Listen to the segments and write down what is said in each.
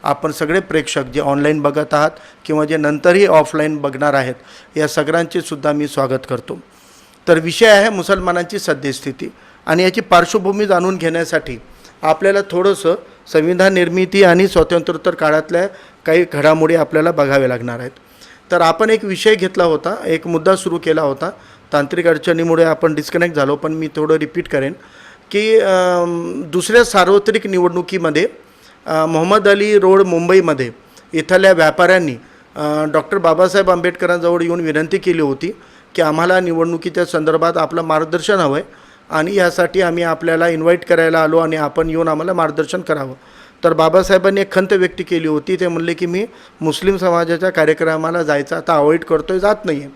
आपण सगळे प्रेक्षक जे ऑनलाईन बघत आहात किंवा जे नंतरही ऑफलाईन बघणार आहेत या सगळ्यांचे सुद्धा मी स्वागत करतो। तर विषय आहे मुसलमानांची सद्यस्थिती आणि याची पार्श्वभूमी जाणून घेण्यासाठी आपल्याला थोडंसं संविधान निर्मिती आणि स्वातंत्र्योत्तर काळातल्या काही घडामोडी आपल्याला बघावे लागणार आहेत। तर आपण एक विषय घेतला होता, एक मुद्दा सुरू केला होता, तांत्रिक अडचणीमुळे आपण डिस्कनेक्ट झालो, पण मी थोडं रिपीट करेन की दुसऱ्या सार्वत्रिक निवडणुकीमध्ये मोहम्मद अली रोड मुंबईमध्ये इथल्या व्यापाऱ्यांनी डॉक्टर बाबासाहेब आंबेडकरांजवळ येऊन विनंती केली होती की आम्हाला निवडणुकीच्या संदर्भात आपलं मार्गदर्शन हवं आहे आणि यासाठी आम्ही आपल्याला इन्व्हाइट करायला आलो आणि आपण येऊन आम्हाला मार्गदर्शन करावं। तर बाबासाहेबांनी एक खंत व्यक्त केली होती, ते म्हणले की मी मुस्लिम समाजाच्या कार्यक्रमाला जायचं आता अवॉइड करतोय, जात नाही आहे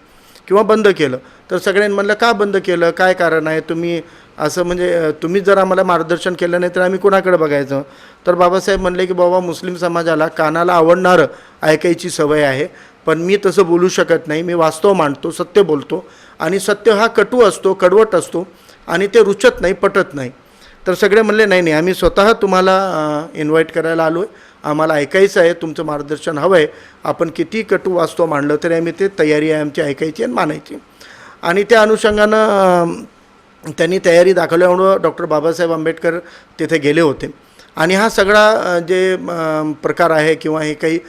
किंवा बंद केलं। तर सगळ्यांनी म्हणलं का बंद केलं, काय कारण आहे, तुम्ही असं म्हणजे तुम्ही जर आम्हाला मार्गदर्शन केलं नाही तर आम्ही कोणाकडे बघायचं। तर बाबासाहेब म्हणले की बाबा मुस्लिम समाजाला कानाला आवडणारं ऐकायची सवय आहे, पण मी तसं बोलू शकत नाही, मी वास्तव मांडतो, सत्य बोलतो आणि सत्य हा कटू असतो, कडवट असतो आणि ते रुचत नाही, पटत नाही। तर सगळे म्हणले नाही नाही, आम्ही स्वतः तुम्हाला इन्व्हाइट करायला आलो आहे, आम्हाला ऐकायचं आहे, तुमचं मार्गदर्शन हवं आहे, आपण किती कटू वास्तव मांडलं तरी आम्ही ते तयारी आहे आमची ऐकायची आणि मानायची। आणि त्या अनुषंगानं त्यांनी तयारी दाखवल्यामुळं डॉक्टर बाबासाहेब आंबेडकर तिथे गेले होते आणि हा सगळा जे प्रकार आहे किंवा हे काही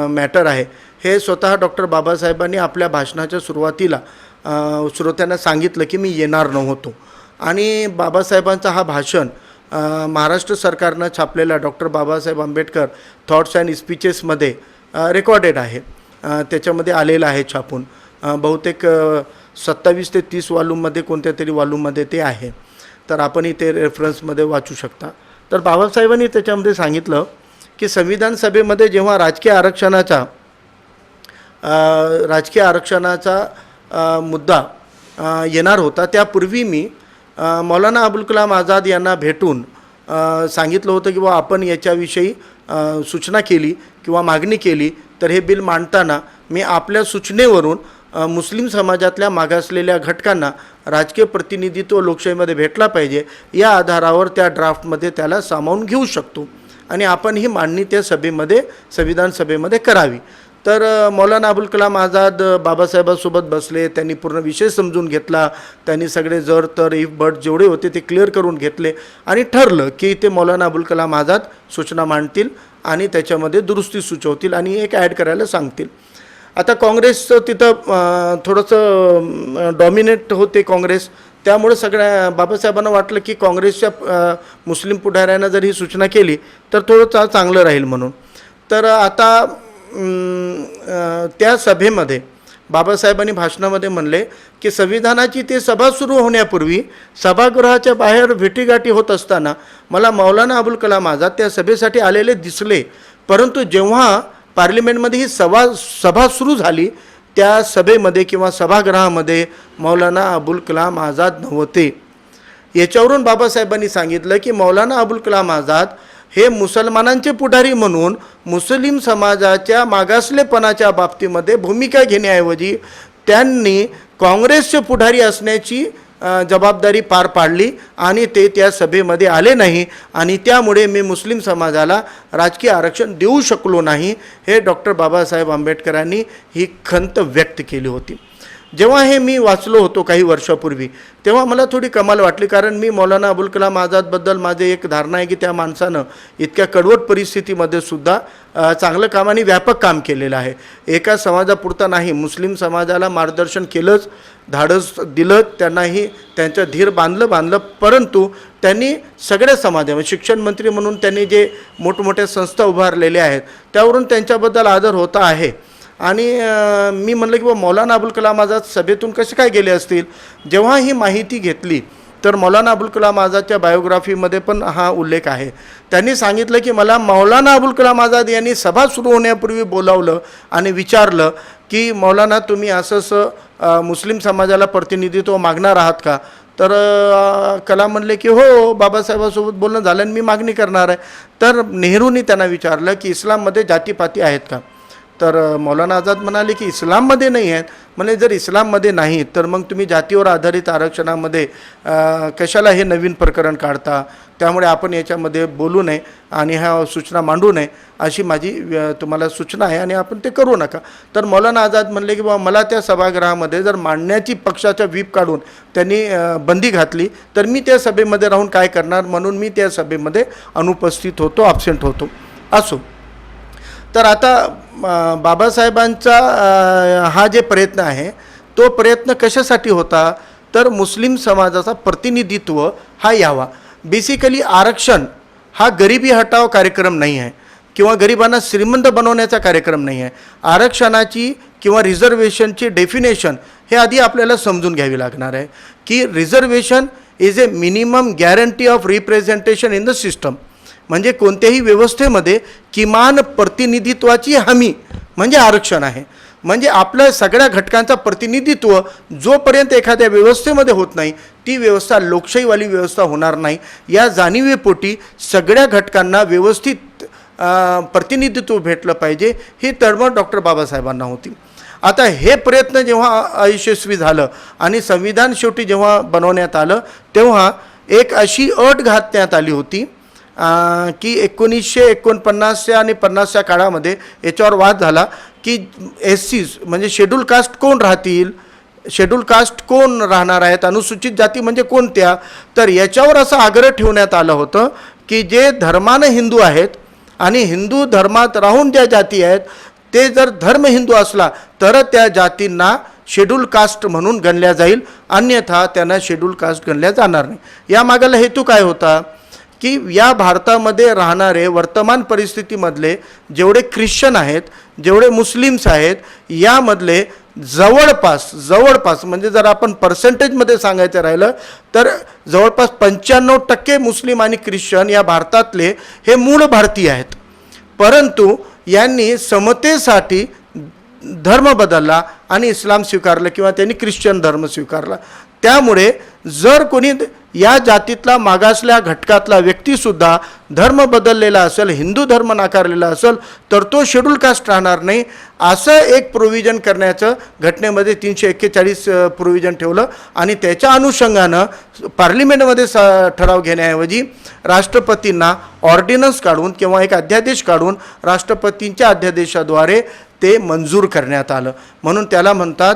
मॅटर आहे हे स्वतः डॉक्टर बाबासाहेबांनी आपल्या भाषणाच्या सुरुवातीला श्रोत्यांना सांगितलं की मी येणार नव्हतो। आणि बाबासाहेबांचा हा भाषण महाराष्ट्र सरकारनं छापलेला doctor Babasaheb Ambedkar thoughts and स्पीचेसमध्ये रेकॉर्डेड आहे, त्याच्यामध्ये आलेलं आहे छापून, बहुतेक 27 ते 30 वॉल्यूममध्ये कोणत्या तरी वॉल्यूममध्ये ते आहे, तर आपणही ते रेफरन्समध्ये वाचू शकता। तर बाबासाहेबांनी त्याच्यामध्ये सांगितलं की संविधान सभेमध्ये जेव्हा राजकीय आरक्षणाचा मुद्दा येणार होता त्यापूर्वी मी मौलाना अबुल कलाम आझाद यांना भेटून सांगितलं होतं की बा आपण याच्याविषयी सूचना केली किंवा मागणी केली तर हे बिल मांडताना मी आपल्या सूचनेवरून मुस्लिम समाजातल्या मागासलेल्या घटकांना राजकीय प्रतिनिधित्व लोकशाहीमध्ये भेटला पाहिजे, या आधारावर त्या ड्राफ्टमध्ये त्याला सामावून घेऊ शकतो आणि आपण ही मांडणी त्या सभेमध्ये संविधान सभेमध्ये करावी। तर मौलाना अबुल कलाम आझाद बाबासाहेबांसोबत बसले, त्यांनी पूर्ण विषय समजून घेतला, त्यांनी सगळे जर तर इफ बट जेवढे होते ते क्लिअर करून घेतले आणि ठरलं की ते मौलाना अबुल कलाम आझाद सूचना मांडतील आणि त्याच्यामध्ये दुरुस्ती सुचवतील आणि एक ॲड करायला सांगतील। आता काँग्रेसचं तिथं थोडंसं डॉमिनेट होते काँग्रेस, त्यामुळे सगळ्या बाबासाहेबांना वाटलं की काँग्रेसच्या मुस्लिम पुढाऱ्यांना जर ही सूचना केली तर थोडं चांगलं राहील म्हणून। तर आता त्या सभेमध्ये बाबासाहेबांनी भाषणामध्ये म्हणले की संविधानाची ते सभा सुरू होण्यापूर्वी सभागृहाच्या बाहेर भेटीगाठी होत असताना मला मौलाना अबुल कलाम आझाद त्या सभेसाठी आलेले दिसले, परंतु जेव्हा पार्लिमेंटमध्ये ही सभा सुरू झाली त्या सभेमध्ये किंवा सभागृहामध्ये मौलाना अबुल कलाम आझाद नव्हते। याच्यावरून बाबासाहेबांनी सांगितलं की मौलाना अबुल कलाम आझाद हे मुसलमानांचे पुढारी म्हणून मुस्लिम समाजाच्या मागासलेपणाच्या बाबतीमध्ये भूमिका घेण्याऐवजी त्यांनी काँग्रेसचे पुढारी असण्याची जबाबदारी पार पाडली आणि ते त्या सभेमध्ये आले नाही आणि त्यामुळे मी मुस्लिम समाजाला राजकीय आरक्षण देऊ शकलो नाही, हे डॉक्टर बाबासाहेब आंबेडकरांनी ही खंत व्यक्त केली होती। जेव्हा हे मी वाचलो होतो काही वर्षापूर्वी तेव्हा मला थोडी कमाल वाटली, कारण मी मौलाना अबुल कलाम आझादबद्दल माझे एक धारणा आहे की त्या माणसानं इतक्या कडवट परिस्थितीमध्ये सुद्धा चांगलं काम आणि व्यापक काम केलेलं आहे। एका समाजापुरता नाही, मुस्लिम समाजाला मार्गदर्शन केलंच, धाडस दिलं, त्यांनाही त्यांचं धीर बांधलं, परंतु त्यांनी सगळ्या समाजामध्ये शिक्षण मंत्री म्हणून त्यांनी जे मोठमोठ्या संस्था उभारलेल्या आहेत त्यावरून त्यांच्याबद्दल आदर होता आहे। आणि मी म्हणलं की मौलाना अबुल कलाम आझाद सभेतून कसे काय गेले असतील, जेव्हा ही माहिती घेतली तर मौलाना अबुल कलाम आझादच्या बायोग्राफीमध्ये पण हा उल्लेख आहे। त्यांनी सांगितलं की मला मौलाना अबुल कलाम आझाद यांनी सभा सुरू होण्यापूर्वी बोलावलं आणि विचारलं की मौलाना तुम्ही असं मुस्लिम समाजाला प्रतिनिधित्व मागणार आहात का? तर कलाम म्हणले की हो, बाबासाहेबांसोबत बोलणं झालं आणि मी मागणी करणार आहे। तर नेहरूंनी त्यांना विचारलं की इस्लाममध्ये जातीपाती आहेत का? तर मौलाना आझाद म्हणाले की इस्लाममध्ये नाही आहेत। म्हणजे जर इस्लाममध्ये नाही तर मग तुम्ही जातीवर आधारित आरक्षणामध्ये कशाला हे नवीन प्रकरण काढता? त्यामुळे आपण याच्यामध्ये बोलू नये आणि ह्या सूचना मांडू नये अशी माझी तुम्हाला सूचना आहे आणि आपण ते करू नका. तर मौलाना आझाद म्हणले की बाबा मला त्या सभागृहामध्ये जर मांडण्याची पक्षाच्या व्हीप काढून त्यांनी बंदी घातली तर मी त्या सभेमध्ये राहून काय करणार, म्हणून मी त्या सभेमध्ये अनुपस्थित होतो, ॲब्सेंट होतो. असो. तर आता बाबासाहेबांचा हा जे प्रयत्न आहे तो प्रयत्न कशासाठी होता, तर मुस्लिम समाजाचा प्रतिनिधित्व हा यावा. बेसिकली आरक्षण हा गरिबी हटाव कार्यक्रम नाही आहे किंवा गरिबांना श्रीमंत बनवण्याचा कार्यक्रम नाही आहे. आरक्षणाची किंवा रिझर्वेशनची डेफिनेशन हे आधी आपल्याला समजून घ्यावी लागणार आहे की reservation is a minimum guarantee of representation in the system. म्हणजे कोणत्याही व्यवस्थेमध्ये किमान प्रतिनिधित्वाची हमी म्हणजे आरक्षण आहे. म्हणजे आपल्या सगळ्या घटकांचा प्रतिनिधित्व जोपर्यंत एखाद्या व्यवस्थेमध्ये होत नाही ती व्यवस्था लोकशाहीवाली व्यवस्था होणार नाही. या जाणीवेपोटी सगळ्या घटकांना व्यवस्थित प्रतिनिधित्व भेटलं पाहिजे ही तळमळ डॉक्टर बाबासाहेबांना होती. आता हे प्रयत्न जेव्हा अयशस्वी झालं आणि संविधान शेवटी जेव्हा बनवण्यात आलं तेव्हा एक अशी अट घातण्यात आली होती की 1949 आणि 50च्या काळामध्ये याच्यावर वाद झाला की SCs म्हणजे शेड्यूल कास्ट कोण राहतील, शेड्यूल कास्ट कोण राहणार आहेत, अनुसूचित जाती म्हणजे कोणत्या. तर याच्यावर असं आग्रह ठेवण्यात आलं होतं की जे धर्मानं हिंदू आहेत आणि हिंदू धर्मात राहून ज्या जाती आहेत ते जर धर्म हिंदू असला तर त्या जातींना शेड्यूल कास्ट म्हणून गणल्या जाईल, अन्यथा त्यांना शेड्यूल कास्ट गणल्या जाणार नाही. या मागाला हेतू काय होता की या भारतामध्ये राहणारे वर्तमान परिस्थितीमधले जेवढे ख्रिश्चन आहेत, जेवढे मुस्लिम्स आहेत, यामधले जवळपास म्हणजे जर आपण पर्सेंटेजमध्ये सांगायचं राहिलं तर जवळपास 95% मुस्लिम आणि ख्रिश्चन या भारतातले हे मूळ भारतीय आहेत. परंतु यांनी समतेसाठी धर्म बदलला आणि इस्लाम स्वीकारलं किंवा त्यांनी ख्रिश्चन धर्म स्वीकारला. त्यामुळे जर कोणी या जातीतला मागासल्या घटकातला व्यक्तीसुद्धा धर्म बदललेला असेल, हिंदू धर्म नाकारलेला असेल तर तो शेड्यूल कास्ट राहणार नाही असं एक प्रोव्हिजन करण्याचं घटनेमध्ये 341 प्रोव्हिजन ठेवलं. आणि त्याच्या अनुषंगानं पार्लिमेंटमध्ये ठराव घेण्याऐवजी राष्ट्रपतींना ऑर्डिनन्स काढून किंवा एक अध्यादेश काढून राष्ट्रपतींच्या अध्यादेशाद्वारे ते मंजूर करण्यात आलं. म्हणून त्याला म्हणतात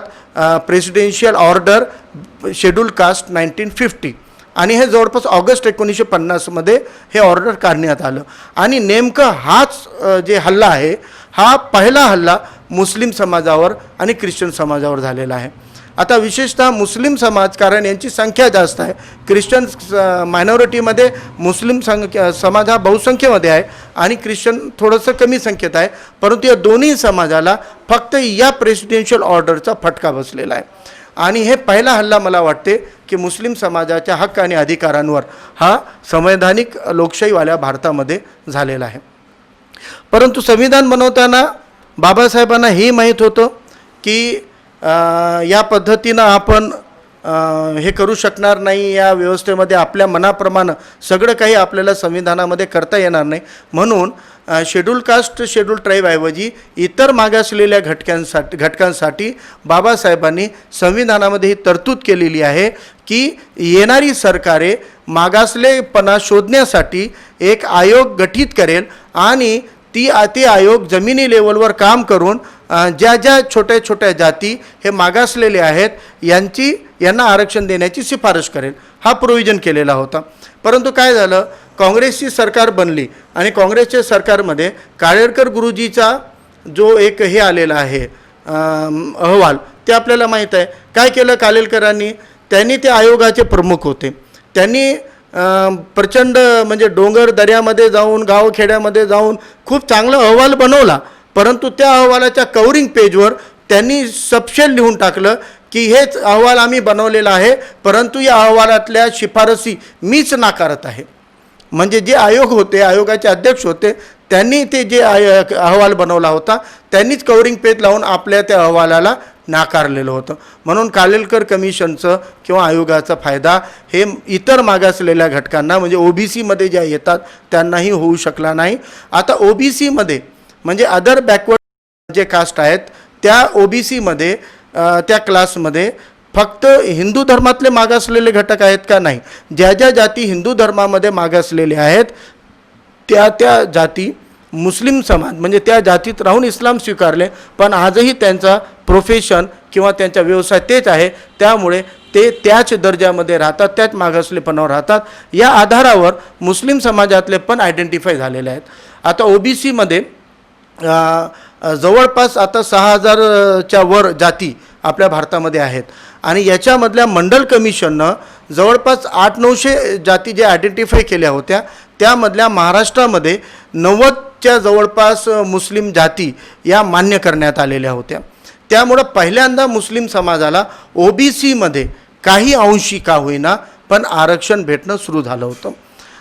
प्रेसिडेन्शियल ऑर्डर शेड्यूल कास्ट 1950. आणि हे जवळपास ऑगस्ट 1950मध्ये हे ऑर्डर काढण्यात आलं. आणि नेमकं हाच जे हल्ला आहे हा पहिला हल्ला मुस्लिम समाजावर आणि ख्रिश्चन समाजावर झालेला आहे. आता विशेषतः मुस्लिम समाज, कारण यांची संख्या जास्त आहे, ख्रिश्चन मायनॉरिटीमध्ये मुस्लिम समाज हा बहुसंख्येमध्ये आहे आणि ख्रिश्चन थोडंसं कमी संख्येत आहे. परंतु या दोन्ही समाजाला फक्त या प्रेसिडेन्शियल ऑर्डरचा फटका बसलेला आहे. आणि हे पहिला हल्ला मला वाटते की मुस्लिम समाजाच्या हक्क आणि अधिकारांवर हा संवैधानिक लोकशाहीवाल्या भारतामध्ये झालेला आहे. परंतु संविधान बनवताना बाबासाहेबांना हे माहीत होतं की या पद्धतीनं आपण हे करू शकणार नाही, या व्यवस्थेमध्ये आपल्या मनाप्रमाणे सगळं काही आपल्याला संविधानामध्ये करता येणार नाही. म्हणून शेड्यूल कास्ट शेड्यूल ट्राईबऐवजी इतर मागासलेल्या घटकांसाठी बाबासाहेबांनी संविधानामध्ये ही तरतूद केलेली आहे की येणारी सरकारे मागासलेपणा शोधण्यासाठी एक आयोग गठीत करेल आणि ते आयोग जमिनी लेवलवर काम करून ज्या छोट्या छोट्या जाती हे मागासलेले आहेत यांना आरक्षण देण्याची शिफारस करेल. हा प्रोव्हिजन केलेला होता. परंतु काय झालं, काँग्रेसची सरकार बनली आणि काँग्रेसच्या सरकारमध्ये काळेलकर गुरुजीचा जो एक हे आलेला आहे अहवाल ते आपल्याला माहीत आहे. काय केलं कालेलकरांनी, त्यांनी ते आयोगाचे प्रमुख होते. त्यांनी प्रचंड म्हणजे डोंगर दऱ्यामध्ये जाऊन गावखेड्यामध्ये जाऊन खूप चांगला अहवाल बनवला. परंतु त्या अहवालाच्या कव्हरिंग पेजवर त्यांनी सपशेल लिहून टाकलं की हेच अहवाल आम्ही बनवलेला आहे, परंतु या अहवालातल्या शिफारसी मीच नाकारत आहे. म्हणजे जे आयोग होते, आयोगाचे अध्यक्ष होते, त्यांनी ते जे अहवाल बनवला होता त्यांनीच कव्हरिंग पेज लावून आपल्या त्या अहवालाला नाकारलेलं होतं. म्हणून कालेलकर कमिशनचं किंवा आयोगाचा फायदा हे इतर मागासलेल्या घटकांना म्हणजे OBCमध्ये ज्या येतात त्यांनाही होऊ शकला नाही. आता OBCमध्ये म्हणजे अदर बॅकवर्ड जे कास्ट आहेत त्या OBCमध्ये त्या क्लासमध्ये फक्त हिंदू धर्मातले मागासलेले घटक आहेत का? नाही. ज्या ज्या जाती हिंदू धर्मामध्ये मागासलेले आहेत त्या त्या जाती मुस्लिम समाज म्हणजे त्या जातीत राहून इस्लाम स्वीकारले, पण आजही त्यांचा प्रोफेशन किंवा त्यांचा व्यवसाय तेच आहे, त्यामुळे ते त्याच दर्जामध्ये राहतात, त्याच मागासलेपणावर राहतात. या आधारावर मुस्लिम समाजातले पण आयडेंटिफाय झालेले आहेत. आता OBCमध्ये जवळपास आता 6000च्या वर जाती आपल्या भारतामध्ये आहेत आणि याच्यामधल्या मंडल कमिशननं जवळपास 800-900 जाती जे आयडेंटिफाय केल्या होत्या, त्यामधल्या महाराष्ट्रामध्ये 90च्या जवळपास मुस्लिम जाती या मान्य करण्यात आलेल्या होत्या. त्यामुळं पहिल्यांदा मुस्लिम समाजाला OBCमध्ये काही अंशी का होईना पण आरक्षण भेटणं सुरू झालं होतं.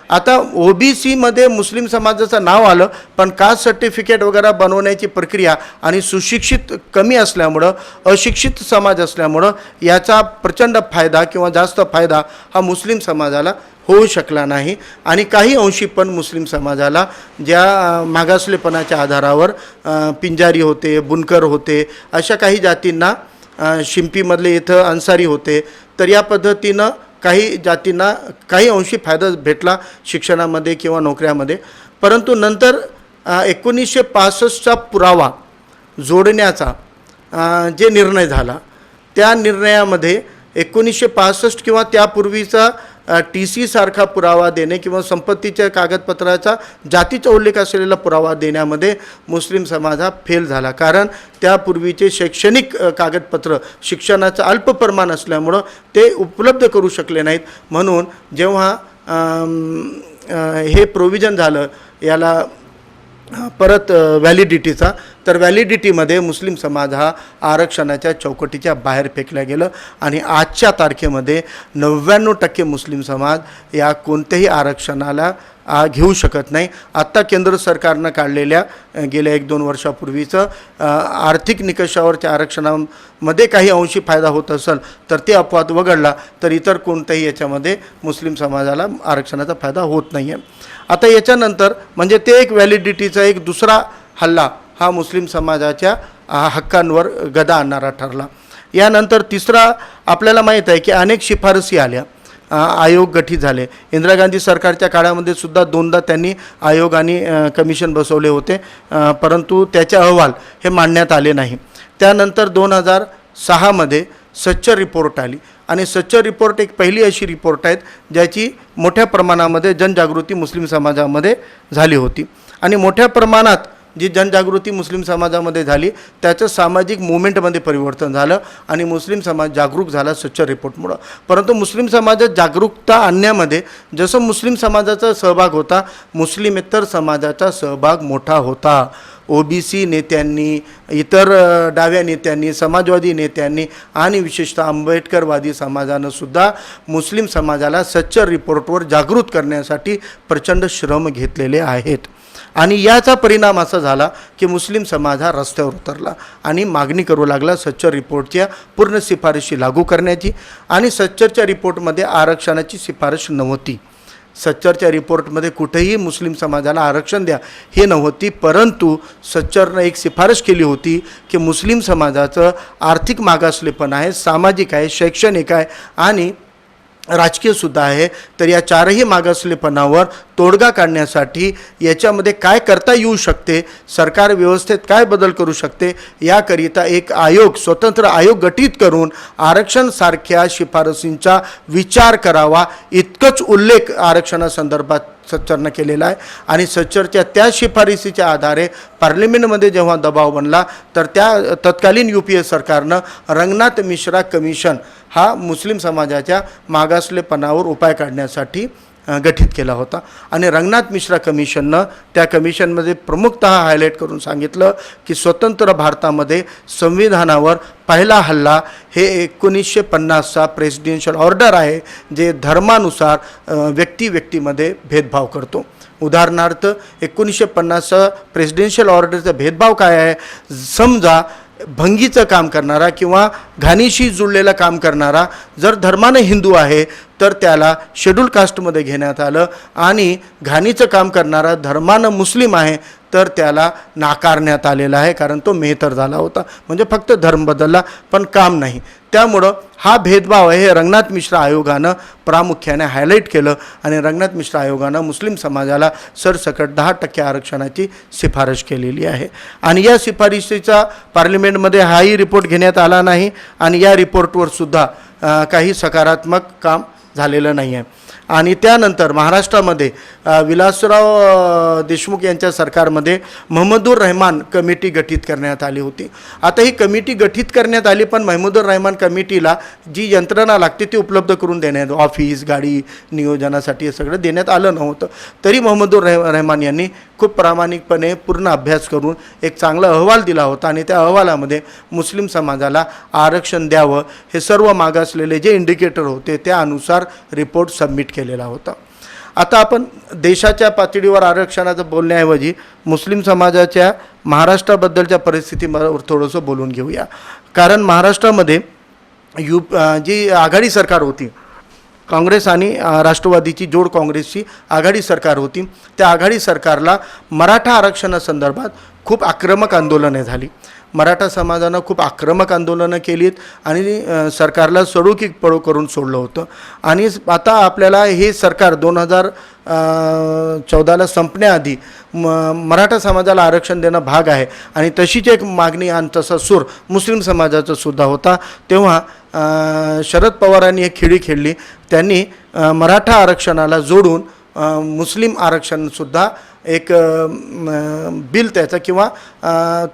आता OBCमध्ये मुस्लिम समाजाचं नाव आलं, पण कास्ट सर्टिफिकेट वगैरे बनवण्याची प्रक्रिया आणि सुशिक्षित कमी असल्यामुळं, अशिक्षित समाज असल्यामुळं याचा प्रचंड फायदा किंवा जास्त फायदा हा मुस्लिम समाजाला होऊ शकला नाही. आणि काही अंशी पण मुस्लिम समाजाला ज्या मागासलेपणाच्या आधारावर पिंजारी होते, बुनकर होते, अशा काही जातींना, शिंपीमधले इथं अन्सारी होते, तर या पद्धतीनं काही जातींना काही अंशी फायदा भेटला शिक्षणामध्ये किंवा नोकऱ्यामध्ये. परंतु नंतर 1965चा पुरावा जोडण्याचा जे निर्णय झाला, त्या निर्णयामध्ये 1965 किंवा त्यापूर्वीचा TC सारखा पुरावा देणे किंवा संपत्तीच्या कागदपत्राचा जातीचा उल्लेख असलेला पुरावा देण्यामध्ये मुस्लिम समाज हा फेल झाला. कारण त्यापूर्वीचे शैक्षणिक कागदपत्र शिक्षणाचं अल्प प्रमाण असल्यामुळं ते उपलब्ध करू शकले नाहीत. म्हणून जेव्हा हे प्रोव्हिजन झालं याला परत व्हॅलिडिटीचा, तर व्हॅलिडिटीमध्ये मुस्लिम समाज हा आरक्षणाच्या चौकटीच्या बाहेर फेकला गेलं आणि आजच्या तारखेमध्ये 99% मुस्लिम समाज या कोणत्याही आरक्षणाला घेऊ शकत नाही. आत्ता केंद्र सरकारनं काढलेल्या गेल्या 1-2 वर्षापूर्वीचं आर्थिक निकषावरच्या आरक्षणामध्ये काही अंशी फायदा होत असेल तर ते अपवाद वगळला तर इतर कोणत्याही याच्यामध्ये मुस्लिम समाजाला आरक्षणाचा फायदा होत नाही आहे. आता याच्यानंतर म्हणजे ते एक व्हॅलिडिटीचा एक दुसरा हल्ला हा मुस्लिम समाजाच्या हक्कांवर गदा आणणारा ठरला. यानंतर तिसरा आपल्याला माहीत आहे की अनेक शिफारसी आल्या, आयोग गठीत झाले. इंदिरा गांधी सरकारच्या काळामध्ये सुद्धा 2दा त्यांनी आयोग आणि कमिशन बसवले होते, परंतु त्याचे अहवाल हे मांडण्यात आले नाही. त्यानंतर 2006मध्ये सच्चर रिपोर्ट आली आणि सच्चर रिपोर्ट एक पहिली अशी रिपोर्ट आहेत ज्याची मोठ्या प्रमाणामध्ये जनजागृती मुस्लिम समाजामध्ये झाली होती. आणि मोठ्या प्रमाणात जी जनजागृती मुस्लिम समाजामध्ये झाली त्याचं सामाजिक मुवमेंटमध्ये परिवर्तन झालं आणि मुस्लिम समाज जागरूक झाला सच्चर रिपोर्टमुळं. परंतु मुस्लिम समाजात जागरूकता आणण्यामध्ये जसं मुस्लिम समाजाचा सहभाग होता, मुस्लिमेतर समाजाचा सहभाग मोठा होता. OBC नेत्यांनी, इतर डाव्या नेत्यांनी, समाजवादी नेत्यांनी आणि विशेषतः आंबेडकरवादी समाजानं सुद्धा मुस्लिम समाजाला सच्चर रिपोर्टवर जागृत करण्यासाठी प्रचंड श्रम घेतलेले आहेत. आणि याचा परिणाम असा झाला की मुस्लिम समाज हा रस्त्यावर उतरला आणि मागणी करू लागला सच्चर रिपोर्टच्या पूर्ण शिफारशी लागू करण्याची. आणि सच्चरच्या रिपोर्टमध्ये आरक्षणाची शिफारस नव्हती. सच्चरच्या रिपोर्टमध्ये कुठेही मुस्लिम समाजाला आरक्षण द्या हे नव्हती, परंतु सच्चरनं एक शिफारस केली होती की मुस्लिम समाजाचं आर्थिक मागासलेपण आहे, सामाजिक आहे, शैक्षणिक आहे आणि राजकीयसुद्धा आहे. तर या चारही मागासलेपणावर तोडगा काढण्यासाठी याच्यामध्ये काय करता येऊ शकते, सरकार व्यवस्थेत काय बदल करू शकते, याकरिता एक आयोग, स्वतंत्र आयोग गठीत करून आरक्षणसारख्या शिफारसींचा विचार करावा इतकंच उल्लेख आरक्षणासंदर्भात सच्चरनं केलेला आहे. आणि सच्चरच्या त्या शिफारसीच्या आधारे पार्लिमेंटमध्ये जेव्हा दबाव बनला तर त्या तत्कालीन UPA सरकारनं रंगनाथ मिश्रा कमिशन हा मुस्लिम समाजाच्या मागासलेपणावर उपाय काढण्यासाठी गठीत केला होता. आणि रंगनाथ मिश्रा कमिशननं त्या कमिशनमध्ये प्रमुखतः हायलाईट करून सांगितलं की स्वतंत्र भारतामध्ये संविधानावर पहिला हल्ला हे 1950चा प्रेसिडेन्शियल ऑर्डर आहे जे धर्मानुसार व्यक्तीमध्ये भेदभाव करतो. उदाहरणार्थ 1950चा प्रेसिडेन्शियल ऑर्डरचा भेदभाव काय आहे, समजा भंगीचं काम करणारा किंवा घाणीशी जुळलेलं काम करणारा जर धर्मानं हिंदू आहे तर त्याला शेड्यूल कास्टमध्ये घेण्यात आलं आणि घाणीचं काम करणारा धर्मानं मुस्लिम आहे तर त्याला नाकारण्यात आलेला आहे, कारण तो मेहतर झाला होता. म्हणजे फक्त धर्म बदलला पण काम नाही. त्यामुळं हा भेदभाव आहे हे रंगनाथ मिश्र आयोगानं प्रामुख्याने हायलाईट केलं आणि रंगनाथ मिश्र आयोगानं मुस्लिम समाजाला सरसकट 10% आरक्षणाची शिफारस केलेली आहे. आणि या शिफारशीचा पार्लिमेंटमध्ये हाही रिपोर्ट घेण्यात आला नाही आणि या रिपोर्टवर सुद्धा काही सकारात्मक काम झालेलं नाही आहे. आणि त्यानंतर महाराष्ट्रामध्ये विलासराव देशमुख यांच्या सरकारमध्ये महमूदुर रहमान कमिटी गठीत करण्यात आली होती. आता ही कमिटी गठीत करण्यात आली, पण महमूदुर रहमान कमिटीला जी यंत्रणा लागते ती उपलब्ध करून देण्यात, ऑफिस, गाडी नियोजनासाठी हे सगळं देण्यात आलं नव्हतं. तरी महमूदुर रहमान यांनी खूप प्रामाणिकपणे पूर्ण अभ्यास करून एक चांगला अहवाल दिला होता आणि त्या अहवालामध्ये मुस्लिम समाजाला आरक्षण द्यावं हे सर्व मागासलेले जे इंडिकेटर होते त्यानुसार रिपोर्ट सबमिट केलेला होता. आता आपण देशाच्या पातळीवर आरक्षणाचं बोलण्याऐवजी मुस्लिम समाजाच्या महाराष्ट्राबद्दलच्या परिस्थितीवर थोडंसं बोलून घेऊया. कारण महाराष्ट्रामध्ये जी आघाडी सरकार होती, काँग्रेस आणि राष्ट्रवादीची जोड काँग्रेसची आघाडी सरकार होती, त्या आघाडी सरकारला मराठा आरक्षणासंदर्भात खूप आक्रमक आंदोलने झाली. मराठा समाजानं खूप आक्रमक आंदोलनं केलीत आणि सरकारला सडू की पळू करून सोडलं होतं. आणि आता आपल्याला हे सरकार 2014ला संपण्याआधी मराठा समाजाला आरक्षण देणं भाग आहे आणि तशीच एक मागणी आणि तसा सूर मुस्लिम समाजाचा सुद्धा होता. तेव्हा शरद पवारांनी एक खेळी खेळली. त्यांनी मराठा आरक्षणाला जोडून मुस्लिम आरक्षणसुद्धा एक बिल त्याचा किंवा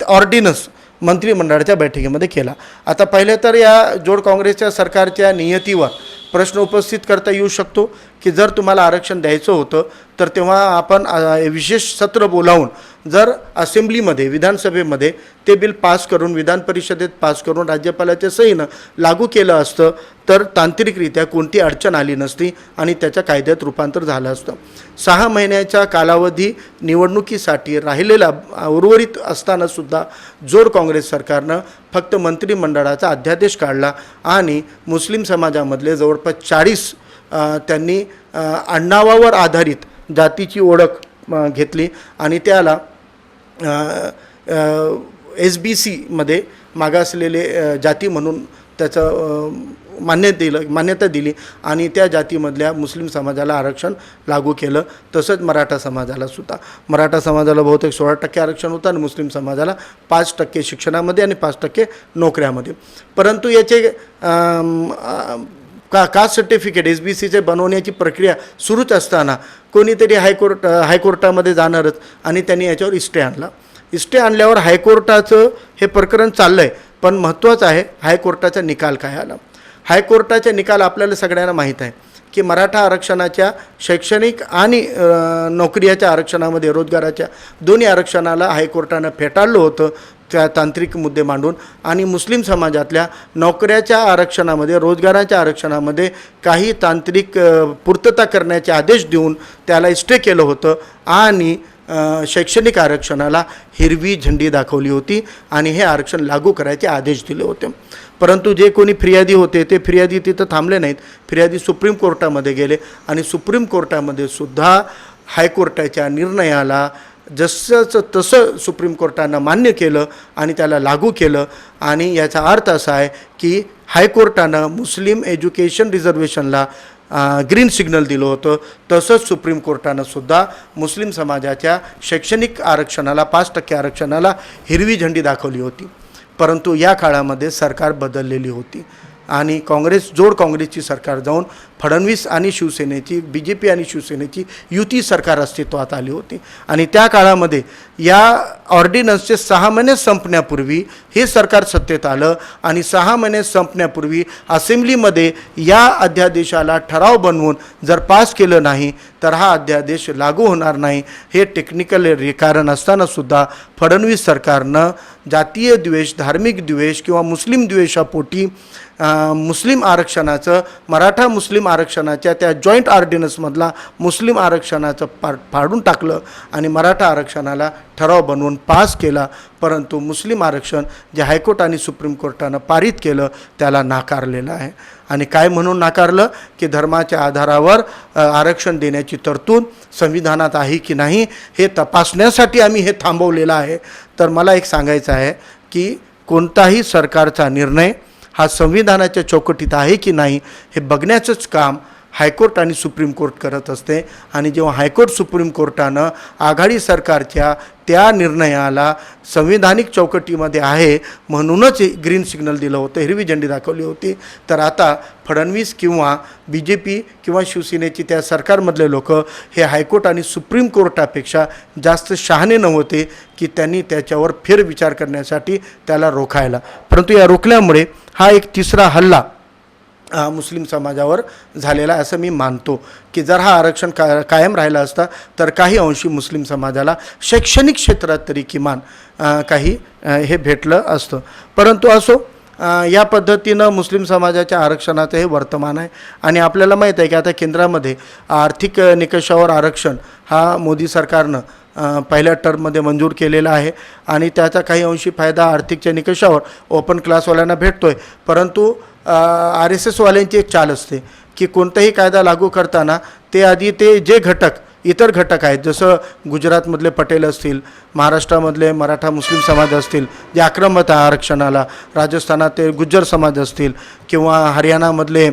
ऑर्डिनन्स मंत्रिमंडळाच्या बैठकीमध्ये केला. आता पहिले तर या जोड काँग्रेसच्या सरकारच्या नियतीवर प्रश्न उपस्थित करता येऊ शकतो की जर तुम्हाला आरक्षण द्यायचं होतं तर तेव्हा आपण विशेष सत्र बोलावून जर असेंब्लीमध्ये विधानसभेमध्ये ते बिल पास करून विधान परिषदेत पास करून राज्यपालाच्या सहीनं लागू केलं असतं तर तांत्रिकरित्या कोणती अडचण आली नसती आणि त्याच्या कायद्यात रूपांतर झालं असतं. 6 महिन्याचा कालावधी निवडणुकीसाठी राहिलेला उर्वरित असतानासुद्धा जोड काँग्रेस सरकारनं फक्त मंत्रिमंडळाचा अध्यादेश काढला आणि मुस्लिम समाजामधले जवळपास 40 त्यांनी आडनावावर आधारित जातीची ओळख घेतली आणि त्याला SBCमध्ये मागासलेले जाती म्हणून त्याचं मान्यता दिली आणि त्या जातीमधल्या मुस्लिम समाजाला आरक्षण लागू केलं. तसंच मराठा समाजाला बहुतेक 16% आरक्षण होतं आणि मुस्लिम समाजाला 5% शिक्षणामध्ये आणि 5% नोकऱ्यामध्ये. परंतु याचे कास्ट सर्टिफिकेट SBCचे बनवण्याची प्रक्रिया सुरूच असताना कोणीतरी हायकोर्टामध्ये जाणारच आणि त्यांनी याच्यावर इस्टे आणल्यावर हायकोर्टाचं हे प्रकरण चाललं आहे. पण महत्त्वाचं आहे हायकोर्टाचा निकाल काय आला. हायकोर्टाचा निकाल आपल्याला सगळ्यांना माहीत आहे की मराठा आरक्षणाच्या शैक्षणिक आणि नोकरीच्या आरक्षणामध्ये रोजगाराच्या दोन्ही आरक्षणाला हायकोर्टानं फेटाळलं होतं त्या तांत्रिक मुद्दे मांडून आणि मुस्लिम समाजातल्या नोकऱ्याच्या आरक्षणामध्ये रोजगाराच्या आरक्षणामध्ये काही तांत्रिक पूर्तता करण्याचे आदेश देऊन त्याला स्टे केलं होतं आणि शैक्षणिक आरक्षणाला हिरवी झेंडी दाखवली होती आणि हे आरक्षण लागू करायचे आदेश दिले होते. परंतु जे कोणी फिर्यादी होते ते फिर्यादी तिथं थांबले नाहीत. फिर्यादी सुप्रीम कोर्टामध्ये गेले आणि सुप्रीम कोर्टामध्ये सुद्धा हायकोर्टाच्या निर्णयाला जसंच तसं सुप्रीम कोर्टानं मान्य केलं आणि त्याला लागू केलं. आणि याचा अर्थ असा आहे की हायकोर्टानं मुस्लिम एज्युकेशन रिझर्वेशनला ग्रीन सिग्नल दिलं होतं. तसंच सुप्रीम कोर्टानं सुद्धा मुस्लिम समाजाच्या शैक्षणिक आरक्षणाला 5% आरक्षणाला हिरवी झेंडी दाखवली होती. परंतु या काळामध्ये सरकार बदललेली होती आणि जोड काँग्रेसची सरकार जाऊन फडणवीस आणि शिवसेनेची BJP आणि शिवसेनेची युती सरकार अस्तित्वात आली होती. आणि त्या काळामध्ये या ऑर्डिनन्सचे 6 महिने संपण्यापूर्वी हे सरकार सत्तेत आलं आणि 6 महिने संपण्यापूर्वी असेंब्लीमध्ये या अध्यादेशाला ठराव बनवून जर पास केलं नाही तर हा अध्यादेश लागू होणार नाही. हे टेक्निकल कारण असतानासुद्धा फडणवीस सरकारनं जातीय द्वेष, धार्मिक द्वेष किंवा मुस्लिम द्वेषापोटी मुस्लिम आरक्षणाचं मराठा मुस्लिम आरक्षणाच्या त्या जॉईंट ऑर्डिनन्समधला मुस्लिम आरक्षणाचं फाडून टाकलं आणि मराठा आरक्षणाला ठराव बनवून पास केला. परंतु मुस्लिम आरक्षण जे हायकोर्ट आणि सुप्रीम कोर्टानं पारित केलं त्याला नाकारलेलं आहे. आणि काय म्हणून नाकारलं की धर्माच्या आधारावर आरक्षण देण्याची तरतूद संविधानात आहे की नाही हे तपासण्यासाठी आम्ही हे थांबवलेलं आहे. तर मला एक सांगायचं आहे की कोणताही सरकारचा निर्णय हा संविधानाच्या चौकटीत आहे की नाही हे बघण्याचंच काम हायकोर्ट आणि सुप्रीम कोर्ट करत असते. आणि जेव्हा हायकोर्ट सुप्रीम कोर्टानं आघाडी सरकारच्या त्या निर्णयाला संविधानिक चौकटीमध्ये आहे म्हणूनच ग्रीन सिग्नल दिलं होतं, हिरवी झेंडी दाखवली होती, तर आता फडणवीस किंवा BJP किंवा शिवसेनेची त्या सरकारमधले लोक हे हायकोर्ट आणि सुप्रीम कोर्टापेक्षा जास्त शहाणे नव्हते की त्यांनी त्याच्यावर फेरविचार करण्यासाठी त्याला रोखायला. परंतु या रोखल्यामुळे हा एक तिसरा हल्ला मुस्लिम समाजावर झालेला असं मी मानतो की जर हा आरक्षण कायम राहिला असता तर काही अंशी मुस्लिम समाजाला शैक्षणिक क्षेत्रात तरी किमान काही हे भेटलं असतं. परंतु असो, या पद्धतीनं मुस्लिम समाजाच्या आरक्षणाचं हे वर्तमान आहे. आणि आपल्याला माहीत आहे की आता केंद्रामध्ये आर्थिक निकषावर आरक्षण हा मोदी सरकारनं पहिल्या टर्ममध्ये मंजूर केलेला आहे आणि त्याचा काही अंशी फायदा आर्थिकच्या निकषावर ओपन क्लासवाल्यांना भेटतो आहे. परंतु RSSवाल्यांची एक चाल असते की कोणताही कायदा लागू करताना ते आधी ते जे इतर घटक आहेत, जसं गुजरातमधले पटेल असतील, महाराष्ट्रामधले मराठा मुस्लिम समाज असतील जे आक्रमक आरक्षणाला, राजस्थानात ते गुज्जर समाज असतील किंवा हरियाणामधले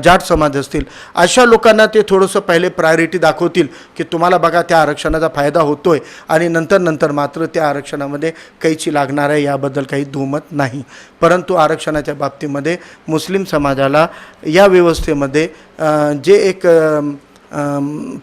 जाट समाज असतील, अशा लोकांना ते थोडंसं पहिले प्रायोरिटी दाखवतील की तुम्हाला बघा त्या आरक्षणाचा फायदा होतो आहे आणि नंतर मात्र त्या आरक्षणामध्ये कैची लागणार आहे याबद्दल काही दुमत नाही. परंतु आरक्षणाच्या बाबतीमध्ये मुस्लिम समाजाला या व्यवस्थेमध्ये जे एक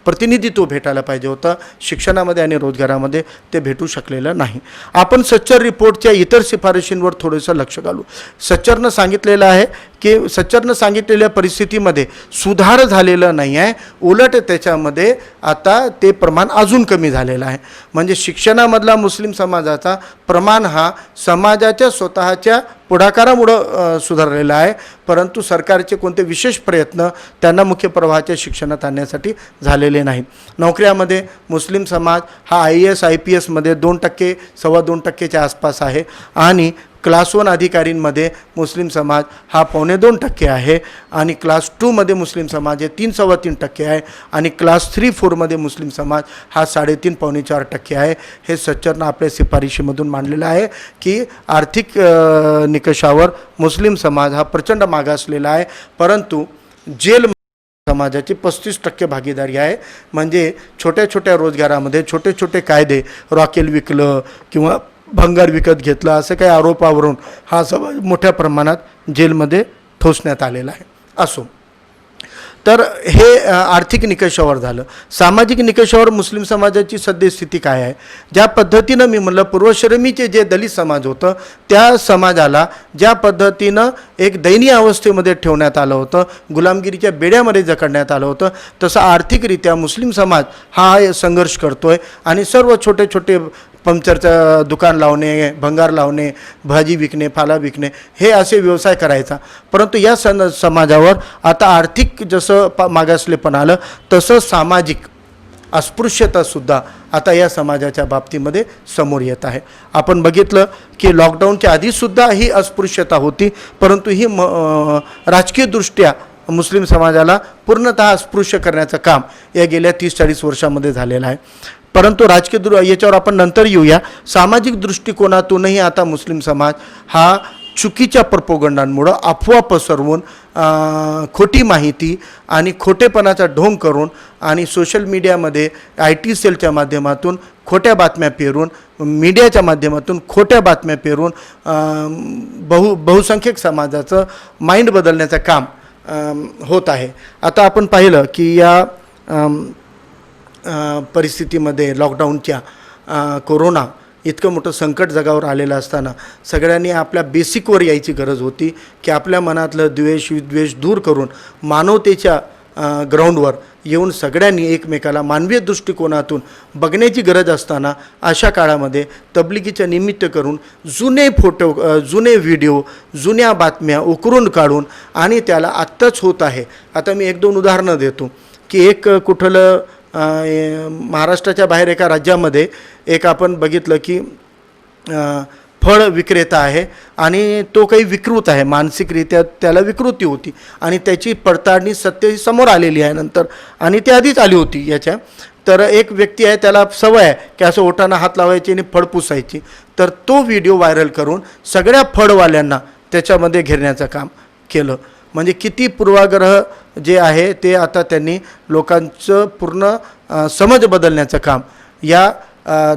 प्रतिनिधित्व भेटायला पाहिजे होतं शिक्षणामध्ये आणि रोजगारामध्ये ते भेटू शकलेलं नाही. आपण सच्चर रिपोर्टच्या इतर शिफारशींवर थोडंसं लक्ष घालू. सच्चरनं सांगितलेलं आहे की सच्चरनं सांगितलेल्या परिस्थितीमध्ये सुधार झालेलं नाही आहे, उलट त्याच्यामध्ये आता ते प्रमाण अजून कमी झालेलं आहे. म्हणजे शिक्षणामधला मुस्लिम समाजाचा प्रमाण हा समाजाच्या स्वतःच्या पुढाकारामुळं सुधारलेला आहे. परंतु सरकारचे कोणते विशेष प्रयत्न त्यांना मुख्य प्रवाहाच्या शिक्षणात आणण्यासाठी झालेले नाहीत. नोकऱ्यामध्ये मुस्लिम समाज हा IAS IPS मध्ये 2%, 2.25% आसपास आहे आणि क्लास 1 अधिकारींमध्ये मुस्लिम समाज हा 2.25% आहे आणि क्लास 2 मध्ये मुस्लिम समाज हे 3-3.25% आहे आणि क्लास 3-4 मध्ये मुस्लिम समाज हा 3.5-4% आहे. हे सच्चरनं आपल्या शिफारशीमधून मांडलेलं आहे की आर्थिक निकषावर मुस्लिम समाज हा प्रचंड मागासलेला आहे. परंतु जेल समाजाची 35% भागीदारी आहे. म्हणजे छोट्या छोट्या रोजगारामध्ये छोटे छोटे कायदे, रॉकेल विकलं किंवा भंगार विकत घेतला असं काही आरोपावरून हा समाज मोठ्या प्रमाणात जेलमध्ये ठोसण्यात आलेला आहे. असो, तर हे आर्थिक निकषावर झालं. सामाजिक निकषावर मुस्लिम समाजाची सद्यस्थिती काय आहे? ज्या पद्धतीनं मी म्हणलं पूर्वश्रमीचे जे दलित समाज होतं त्या समाजाला ज्या पद्धतीनं एक दयनीय अवस्थेमध्ये ठेवण्यात आलं होतं, गुलामगिरीच्या बेड्यामध्ये जकडण्यात आलं होतं, तसं आर्थिकरित्या मुस्लिम समाज हा संघर्ष करतो आहे आणि सर्व छोटे छोटे पंक्चरचं दुकान लावणे, भंगार लावणे, भाजी विकणे, फाला विकणे हे असे व्यवसाय करायचा. परंतु या समाजावर आता आर्थिक जसं मागासलेपण आलं तसं सामाजिक अस्पृश्यतासुद्धा आता या समाजाच्या बाबतीमध्ये समोर येत आहे. आपण बघितलं की लॉकडाऊनच्या आधीसुद्धा ही अस्पृश्यता होती, परंतु ही राजकीयदृष्ट्या मुस्लिम समाजाला पूर्णतः अस्पृश्य करण्याचं काम या गेल्या 30-40 वर्षामध्ये झालेलं आहे. परंतु राजकीय याच्यावर आपण नंतर येऊया. सामाजिक दृष्टिकोनातूनही आता मुस्लिम समाज हा चुकीच्या प्रोपोगंडांमुळं अफवा पसरवून खोटी माहिती आणि खोटेपणाचा ढोंग करून आणि सोशल मीडियामध्ये IT सेलच्या माध्यमातून खोट्या बातम्या पेरून, मीडियाच्या माध्यमातून खोट्या बातम्या पेरून बहुसंख्यक समाजाचं माइंड बदलण्याचं काम होत आहे. आता आपण पाहिलं की या परिस्थितीमध्ये लॉकडाऊनच्या कोरोना इतकं मोठं संकट जगावर आलेलं असताना सगळ्यांनी आपल्या बेसिकवर यायची गरज होती की आपल्या मनातलं द्वेष विद्वेष दूर करून मानवतेच्या ग्राउंडवर येऊन सगळ्यांनी एकमेकाला मानवीय दृष्टिकोनातून बघण्याची गरज असताना अशा काळामध्ये तबलिगीचं निमित्त करून जुने फोटो, जुने व्हिडिओ, जुन्या बातम्या उकरून काढून आणि त्याला आत्ताच होत आहे. आता मी 1-2 उदाहरणं देतो की एक कुठलं महाराष्ट्राच्या बाहेर एका राज्यामध्ये एक आपण बघितलं की फळ विक्रेता आहे आणि तो काही विकृत आहे, मानसिकरित्या त्याला विकृती होती आणि त्याची पडताळणी सत्य समोर आलेली आहे नंतर, आणि ती आधीच आली होती याच्या. तर एक व्यक्ती आहे, त्याला सवय आहे की असं ओठांना हात लावायची आणि फळ पुसायची. तर तो व्हिडिओ व्हायरल करून सगळ्या फळवाल्यांना त्याच्यामध्ये घेरण्याचं काम केलं. म्हणजे किती पूर्वाग्रह जे आहे ते आता त्यांनी लोकांचं पूर्ण समज बदलण्याचं काम या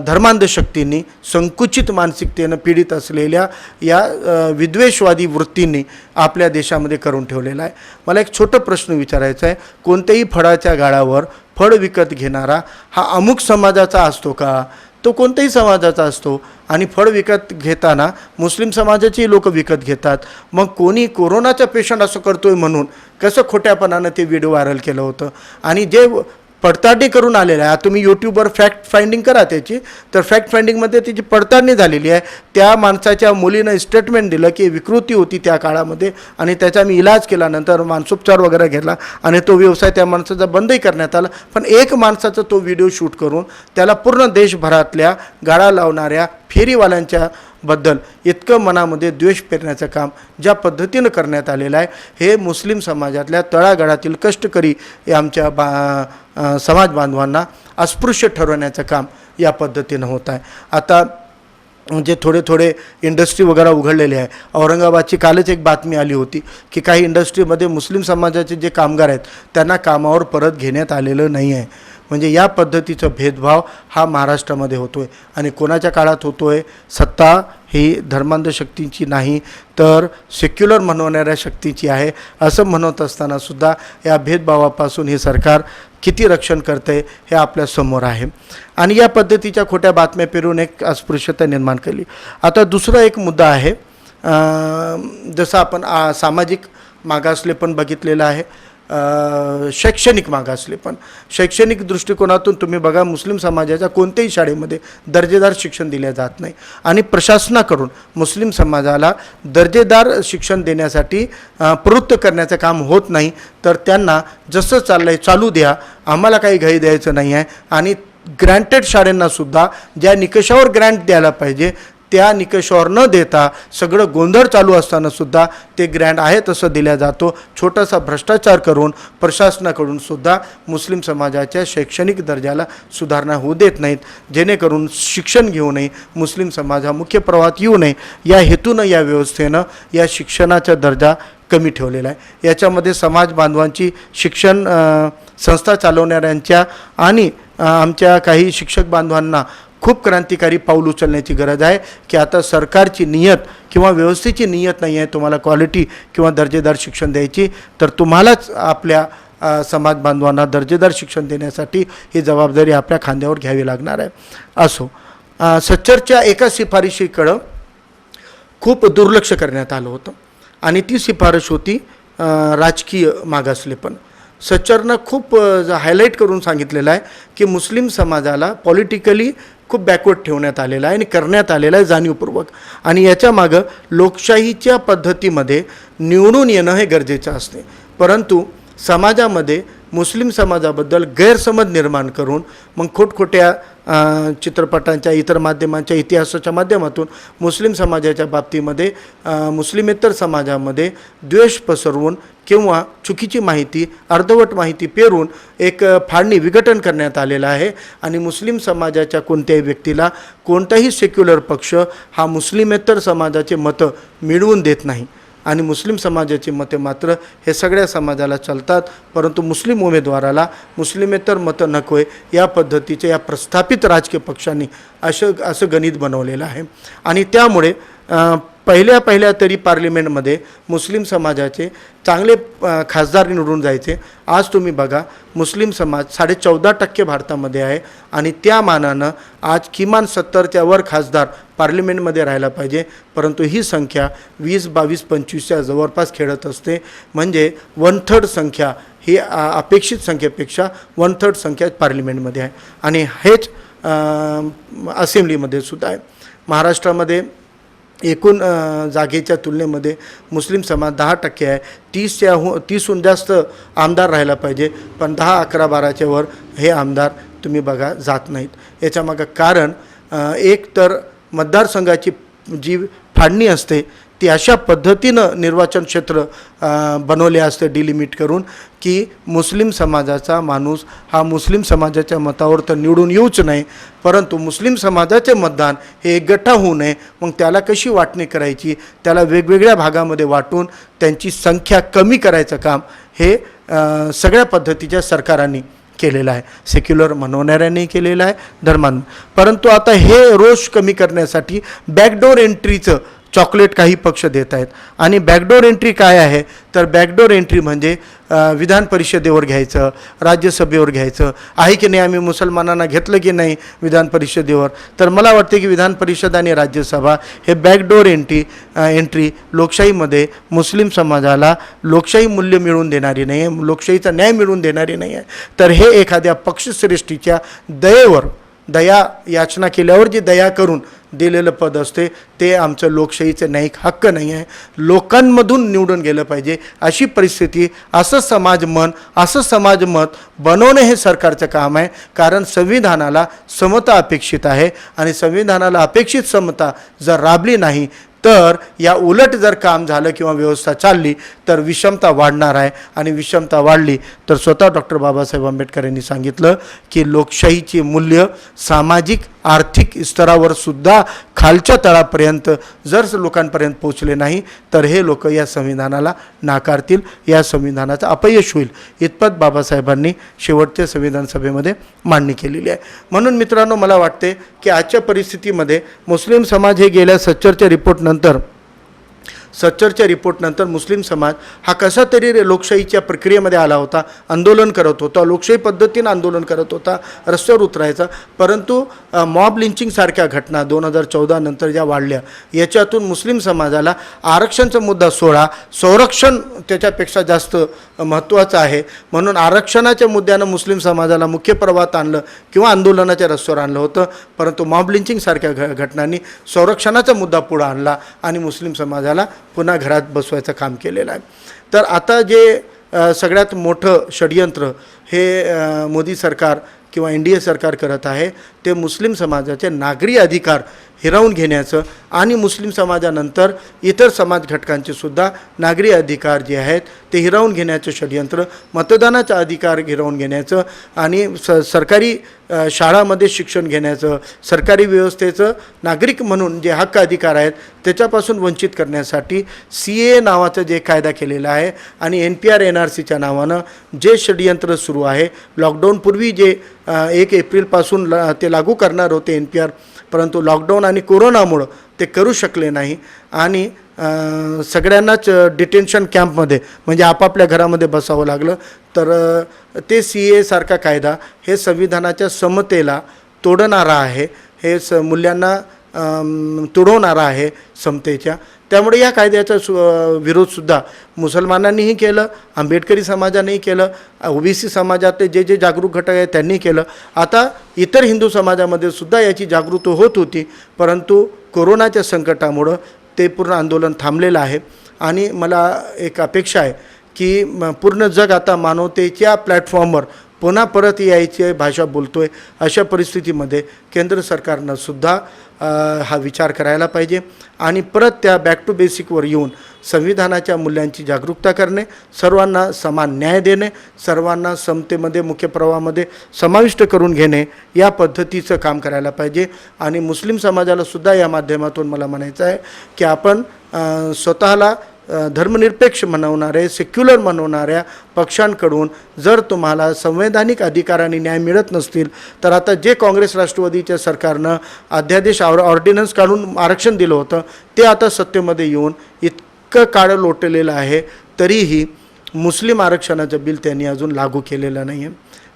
धर्मांध शक्तींनी, संकुचित मानसिकतेनं पीडित असलेल्या या विद्वेषवादी वृत्तींनी आपल्या देशामध्ये करून ठेवलेला आहे. मला एक छोटं प्रश्न विचारायचा आहे, कोणत्याही फळाच्या गाळावर फळ विकत घेणारा हा अमुक समाजाचा असतो का? तो कोणत्याही समाजाचा असतो. आणि फळ विकत घेताना मुस्लिम समाजाची लोक विकत घेतात. मग कोणी कोरोनाचा पेशंट असं करतोय म्हणून कसं खोट्यापणानं ते व्हिडिओ व्हायरल केलं होतं. आणि जे पडताळणी करून आलेलं आहे, तुम्ही यूट्यूबवर फॅक्ट फाइंडिंग करा त्याची, तर फॅक्ट फाइंडिंगमध्ये त्याची पडताळणी झालेली आहे. त्या माणसाच्या मुलीनं स्टेटमेंट दिलं की विकृती होती त्या काळामध्ये आणि त्याचा मी इलाज केला, नंतर मानसोपचार वगैरे घेतला आणि तो व्यवसाय त्या माणसाचा बंदही करण्यात आला. पण एक माणसाचा तो व्हिडिओ शूट करून त्याला पूर्ण देशभरातल्या गाळा लावणाऱ्या फेरीवाल्यांच्या बद्दल इतकं मनामध्ये द्वेष पेरण्याचं काम ज्या पद्धतीनं करण्यात आलेलं आहे, हे मुस्लिम समाजातल्या तळागाळातील कष्टकरी आमच्या समाज बांधवांना अस्पृश्य ठरवण्याचं काम या पद्धतीनं होत आहे. आता म्हणजे थोडे इंडस्ट्री वगैरे उघडलेले आहे. औरंगाबादची कालच एक बातमी आली होती की काही इंडस्ट्रीमध्ये मुस्लिम समाजाचे जे कामगार आहेत त्यांना कामावर परत घेण्यात आलेलं नाही आहे. म्हणजे या पद्धतीचा भेदभाव हा महाराष्ट्रामध्ये होतो आहे. आणि कोणाच्या काळात होतो आहे? सत्ता ही धर्मांध शक्तींची नाही तर सेक्युलर म्हणवणाऱ्या शक्तीची आहे असं म्हणत असतानासुद्धा या भेदभावापासून हे सरकार किती रक्षण करतं आहे हे आपल्यासमोर आहे. आणि या पद्धतीच्या खोट्या बातम्या पेरून एक अस्पृश्यता निर्माण केली. आता दुसरा एक मुद्दा आहे, जसं आपण सामाजिक मागासलेपण बघितलेलं आहे, शैक्षणिक मागासलेपण. शैक्षणिक दृष्टिकोनातून तुम्ही बघा, मुस्लिम समाजाच्या कोणत्याही शाळेमध्ये दर्जेदार शिक्षण दिले जात नाही आणि प्रशासनाकडून मुस्लिम समाजाला दर्जेदार शिक्षण देण्यासाठी प्रवृत्त करण्याचं काम होत नाही. तर त्यांना जसं चाललं आहे चालू द्या, आम्हाला काही घाई द्यायचं नाही आहे. आणि ग्रँटेड शाळांनासुद्धा ज्या निकषावर ग्रँट द्यायला पाहिजे त्या निकषावर न देता सगळं गोंधळ चालू असतानासुद्धा ते ग्रँट आहे तसं दिल्या जातो. छोटासा भ्रष्टाचार करून प्रशासनाकडून सुद्धा मुस्लिम समाजाच्या शैक्षणिक दर्जाला सुधारणा होऊ देत नाहीत, जेणेकरून शिक्षण घेऊ नये, मुस्लिम समाज हा मुख्य प्रवाहात येऊ नये या हेतूनं या व्यवस्थेनं या शिक्षणाचा दर्जा कमी ठेवलेला आहे. याच्यामध्ये समाज बांधवांची, शिक्षण संस्था चालवणाऱ्यांच्या आणि आमच्या काही शिक्षक बांधवांना खूप क्रांतिकारी पाऊल उचलण्याची गरज आहे की आता सरकारची नियत किंवा व्यवस्थेची नियत नाही आहे तुम्हाला क्वालिटी किंवा दर्जेदार शिक्षण द्यायची, तर तुम्हालाच आपल्या समाज बांधवांना दर्जेदार शिक्षण देण्यासाठी ही जबाबदारी आपल्या खांद्यावर घ्यावी लागणार आहे. असो, सच्चरच्या एका शिफारशीकडं खूप दुर्लक्ष करण्यात आलं होतं आणि ती शिफारस होती राजकीय मागासलेपण. सच्चरनं खूप हायलाईट करून सांगितलेलं आहे की मुस्लिम समाजाला पॉलिटिकली खूप बॅकवर्ड ठेवण्यात आलेलं आहे आणि करण्यात आलेलं आहे जाणीवपूर्वक. आणि याच्यामागं लोकशाहीच्या पद्धतीमध्ये निवडून येणं हे गरजेचं असते, परंतु समाजामध्ये मुस्लिम समाजाबद्दल गैरसमज निर्माण करून मग खोटखोट्या चित्रपटांच्या, इतर माध्यमांच्या इतिहासाच्या माध्यमातून मुस्लिम समाजाच्या बाबतीमध्ये मुस्लिमेतर समाजामध्ये द्वेष पसरवून किंवा चुकीची माहिती, अर्धवट माहिती पेरून एक फाळणी, विघटन करण्यात आलेलं आहे. आणि मुस्लिम समाजाच्या कोणत्याही व्यक्तीला कोणताही सेक्युलर पक्ष हा मुस्लिमेतर समाजाचे मतं मिळवून देत नाही आणि मुस्लिम समाजाची मते मात्र हे सगळ्या समाजाला चालतात, परंतु मुस्लिम उमेदवाराला मुस्लिमेतर मतं नको आहे या पद्धतीचे या प्रस्थापित राजकीय पक्षांनी असं गणित बनवलेलं आहे. आणि त्यामुळे पहिल्या तरी पार्लिमेंटमध्ये मुस्लिम समाजाचे चांगले खासदार निवडून जायचे. आज तुम्ही बघा, मुस्लिम समाज 14.5% भारतामध्ये आहे आणि त्या मानानं आज किमान 70च्या वर खासदार पार्लिमेंटमध्ये राहायला पाहिजे, परंतु ही संख्या 20, 22, 25च्या जवळपास खेळत असते. म्हणजे 1/3 संख्या ही अपेक्षित संख्येपेक्षा 1/3 संख्या पार्लिमेंटमध्ये आहे आणि हेच असेंब्लीमध्ये सुद्धा आहे. महाराष्ट्रामध्ये एकूण जागेच्या तुलनेमध्ये मुस्लिम समाज 10% आहे. 30हून जास्त आमदार राहायला पाहिजे, पण 10, 11, 12च्या वर हे आमदार तुम्ही बघा जात नाहीत. याच्यामागं कारण एक तर मतदारसंघाची जी फाळणी असते ती अशा पद्धतीनं निर्वाचन क्षेत्र बनवले असते डिलिमिट करून की मुस्लिम समाजाचा माणूस हा मुस्लिम समाजाच्या मतावर तर निवडून येऊच नाही, परंतु मुस्लिम समाजाचे मतदान हे एकगठ्ठा होऊ नये. मग त्याला कशी वाटणी करायची, त्याला वेगवेगळ्या भागामध्ये वाटून त्यांची संख्या कमी करायचं काम हे सगळ्या पद्धतीच्या सरकारांनी केलेलं आहे. सेक्युलर म्हणवणाऱ्यांनी केलेलं आहे, धर्मांनी. परंतु आता हे रोष कमी करण्यासाठी बॅकडोर एंट्रीचं चॉकलेट काही पक्ष देत आहेत. आणि बॅकडोर एंट्री काय आहे तर बॅकडोर एंट्री म्हणजे विधान परिषदेवर घ्यायचं, राज्यसभेवर घ्यायचं आहे की नाही. आम्ही मुसलमानांना घेतलं की नाही विधान परिषदेवर. तर मला वाटते की विधान परिषद आणि राज्यसभा हे बॅकडोर एंट्री लोकशाहीमध्ये मुस्लिम समाजाला लोकशाही मूल्य मिळवून देणारी नाही आहे, लोकशाहीचा न्याय मिळवून देणारी नाही आहे. तर हे एखाद्या पक्षश्रेष्ठीच्या दयेवर, दया याचना केल्यावर जी दया करून दिलेलं पद असते ते आमचं लोकशाहीचं न्यायिक हक्क नाही आहे. लोकांमधून निवडून गेलं पाहिजे अशी परिस्थिती, असं समाजमत बनवणे हे सरकारचं काम आहे. कारण संविधानाला समता अपेक्षित आहे आणि संविधानाला अपेक्षित समता जर राबली नाही तर या उलट जर काम झालं किंवा व्यवस्था चालली तर विषमता वाढणार आहे. आणि विषमता वाढली तर स्वतः डॉक्टर बाबासाहेब आंबेडकर यांनी सांगितलं की लोकशाहीची मूल्य सामाजिक आर्थिक स्तरावर सुद्धा खालच्या तळापर्यंत जर लोकांपर्यंत पोचले नाही तर हे लोक या संविधानाला नाकारतील, या संविधानाचं अपयश होईल. इतपत बाबासाहेबांनी शेवटच्या संविधान सभेमध्ये मांडणी केलेली आहे. म्हणून मित्रांनो, मला वाटते की आजच्या परिस्थितीमध्ये मुस्लिम समाज हे गेल्या सच्चरच्या रिपोर्टनंतर मुस्लिम समाज हा कसा तरी लोकशाहीच्या प्रक्रियेमध्ये आला होता, आंदोलन करत होता, लोकशाही पद्धतीनं आंदोलन करत होता, रस्त्यावर उतरायचा. परंतु मॉब लिंचिंगसारख्या घटना 2014 नंतर ज्या वाढल्या, याच्यातून मुस्लिम समाजाला आरक्षणचा मुद्दा सोडा, संरक्षण त्याच्यापेक्षा जास्त महत्त्वाचं आहे. म्हणून आरक्षणाच्या मुद्द्यानं मुस्लिम समाजाला मुख्य प्रवाहात आणलं किंवा आंदोलनाच्या रस्त्यावर आणलं होतं. परंतु मॉब लिंचिंगसारख्या घटनांनी संरक्षणाचा मुद्दा पुढं आणला आणि मुस्लिम समाजाला पुन्हा घरात बसवायचं काम केलेलं आहे. तर आता जे सगळ्यात मोठं षडयंत्र हे मोदी सरकार किंवा NDA सरकार करत आहे ते मुस्लिम समाजाचे नागरी अधिकार हिरावून घेण्याचं आणि मुस्लिम समाजानंतर इतर समाज घटकांचे सुद्धा नागरी अधिकार जे आहेत ते हिरावून घेण्याचं षडयंत्र, मतदानाचा अधिकार हिरावून घेण्याचं आणि सरकारी शाळांमध्ये शिक्षण घेण्याचं, सरकारी व्यवस्थेचं नागरिक म्हणून जे हक्क अधिकार आहेत त्याच्यापासून वंचित करण्यासाठी CAA नावाचं जे कायदा केलेला आहे आणि NPR NRCच्या नावानं जे षडयंत्र सुरू आहे. लॉकडाऊनपूर्वी जे 1 एप्रिलपासून ते लागू करणार होते NPR, परंतु लॉकडाऊन आणि कोरोनामुळं ते करू शकले नाही आणि सगळ्यांनाच डिटेन्शन कॅम्पमध्ये म्हणजे आपापल्या घरामध्ये बसावं लागलं. तर ते CAA सारखा कायदा हे संविधानाच्या समतेला तोडणारा आहे, हे मूल्यांना तुडवणारा आहे समतेच्या. त्यामुळे या कायद्याचा विरोधसुद्धा मुसलमानांनीही केलं, आंबेडकरी समाजानेही केलं, OBC समाजातले जे जागरूक घटक आहेत त्यांनी केलं. आता इतर हिंदू समाजामध्ये सुद्धा याची जागृती होत होती, परंतु कोरोनाच्या संकटामुळं ते पूर्ण आंदोलन थांबलेलं आहे. आणि मला एक अपेक्षा आहे की पूर्ण जग आता मानवतेच्या प्लॅटफॉर्मवर पुन्हा परत यायची भाषा बोलतोय. अशा परिस्थितीमध्ये केंद्र सरकारनं सुद्धा हा विचार करायला पाहिजे आणि परत त्या बॅक टू बेसिकवर येऊन संविधानाच्या मूल्यांची जागरूकता करणे, सर्वांना समान न्याय देणे, सर्वांना समतेमध्ये मुख्य प्रवाहामध्ये समाविष्ट करून घेणे या पद्धतीचं काम करायला पाहिजे. आणि मुस्लिम समाजाला सुद्धा या माध्यमातून मला म्हणायचं आहे की आपण स्वतःला धर्मनिरपेक्ष म्हणवणारे, सेक्युलर म्हणवणाऱ्या पक्षांकडून जर तुम्हाला संवैधानिक अधिकाराने न्याय मिळत नसतील तर आता जे काँग्रेस राष्ट्रवादीच्या सरकारनं अध्यादेश ऑर्डिनन्स काढून आरक्षण दिलं होतं ते आता सत्तेमध्ये येऊन इतकं काळं लोटलेलं आहे तरीही मुस्लिम आरक्षणाचं बिल त्यांनी अजून लागू केलेलं नाही आहे.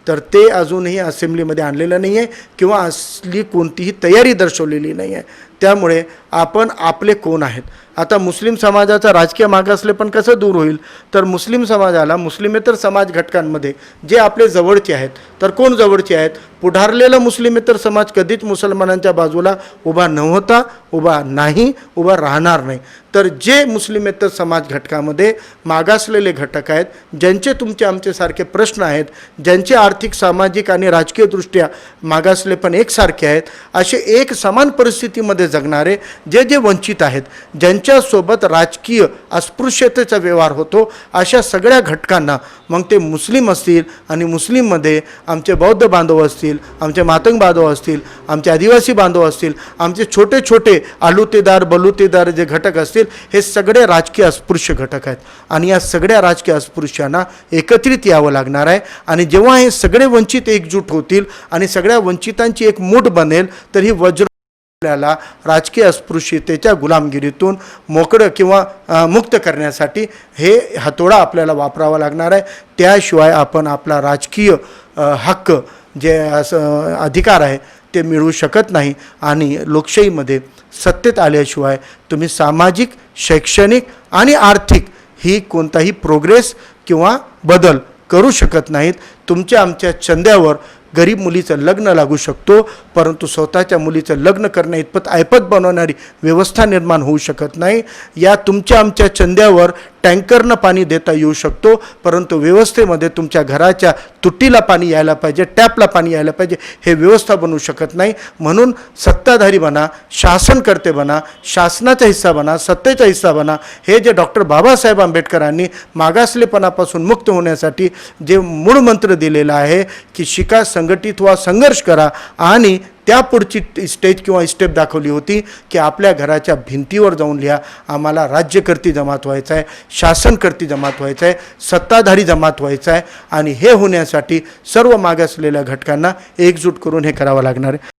तर ते अजूनही असेंब्लीमध्ये आणलेलं नाही आहे किंवा असली कोणतीही तयारी दर्शवलेली नाही आहे. त्यामुळे आपण आपले कोण आहेत. आता मुस्लिम समाजाचा राजकीय मागासलेपण कसं दूर होईल, तर मुस्लिम समाजाला मुस्लिमेतर समाज घटकांमध्ये जे आपले जवळचे आहेत, तर कोण जवळचे आहेत, पुढारलेला मुस्लिमेतर समाज कधीच मुसलमानांच्या बाजूला उभा नव्हता, उभा नाही, उभा राहणार नाही. तर जे मुस्लिमेतर समाज घटकामध्ये मागासलेले घटक आहेत, ज्यांचे तुमचे आमच्यासारखे प्रश्न आहेत, ज्यांचे आर्थिक सामाजिक आणि राजकीयदृष्ट्या मागासलेपण एकसारखे आहेत, असे एक समान परिस्थितीमध्ये जगणारे जे जे वंचित आहेत, ज्यांच्यासोबत राजकीय अस्पृश्यतेचा व्यवहार होतो, अशा सगळ्या घटकांना, मग ते मुस्लिम असतील आणि मुस्लिममध्ये आमचे बौद्ध बांधव असतील, आमचे मातंग बांधव असतील, आमचे आदिवासी बांधव असतील, आमचे छोटे छोटे आलुतेदार बलुतेदार जे घटक असतील, हे सगळे राजकीय अस्पृश्य घटक आहेत. आणि या सगळ्या राजकीय अस्पृश्यांना एकत्रित यावं लागणार आहे. आणि जेव्हा हे सगळे वंचित एकजूट होतील आणि सगळ्या वंचितांची एक मूठ बनेल, तर ही वज्र आपल्याला राजकीय अस्पृश्यतेच्या गुलामगिरीतून मोकळं किंवा मुक्त करण्यासाठी हे हातोडा आपल्याला वापरावा लागणार आहे. त्याशिवाय आपण आपला राजकीय हक्क जे अधिकार आहे ते मिळवू शकत नाही. आणि लोकशाहीमध्ये सत्तेत आल्याशिवाय तुम्ही सामाजिक, शैक्षणिक आणि आर्थिक ही कोणताही प्रोग्रेस किंवा बदल करू शकत नाहीत. तुमच्या आमच्या चंद्यावर गरीब मुलीचं लग्न लागू शकतो, परंतु स्वतःच्या मुलीचं लग्न करण्या इतपत ऐपत बनवणारी व्यवस्था निर्माण होऊ शकत नाही. या तुमच्या आमच्या चंद्यावर टँकरनं पाणी देता येऊ शकतो, परंतु व्यवस्थेमध्ये तुमच्या घराच्या तुटीला पाणी यायला पाहिजे, टॅपला पाणी यायला पाहिजे, हे व्यवस्था बनवू शकत नाही. म्हणून सत्ताधारी बना, शासनकर्ते बना, शासनाचा हिस्सा बना, सत्तेचा हिस्सा बना. हे जे डॉक्टर बाबासाहेब आंबेडकरांनी मागासलेपणापासून मुक्त होण्यासाठी जे मूळ मंत्र दिलेला आहे की शिका, संघटित व्हा, संघर्ष करा, आणि त्या पुढची स्टेज किंवा स्टेप दाखवली होती की आपल्या घराच्या भिंतीवर जाऊन लिहा, आम्हाला राज्यकर्ती जमात व्हायचं आहे, शासनकर्ती जमात व्हायचं आहे, सत्ताधारी जमात व्हायचं आहे. आणि हे होण्यासाठी सर्व मागासलेल्या घटकांना एकजूट करून हे करावं लागणार आहे.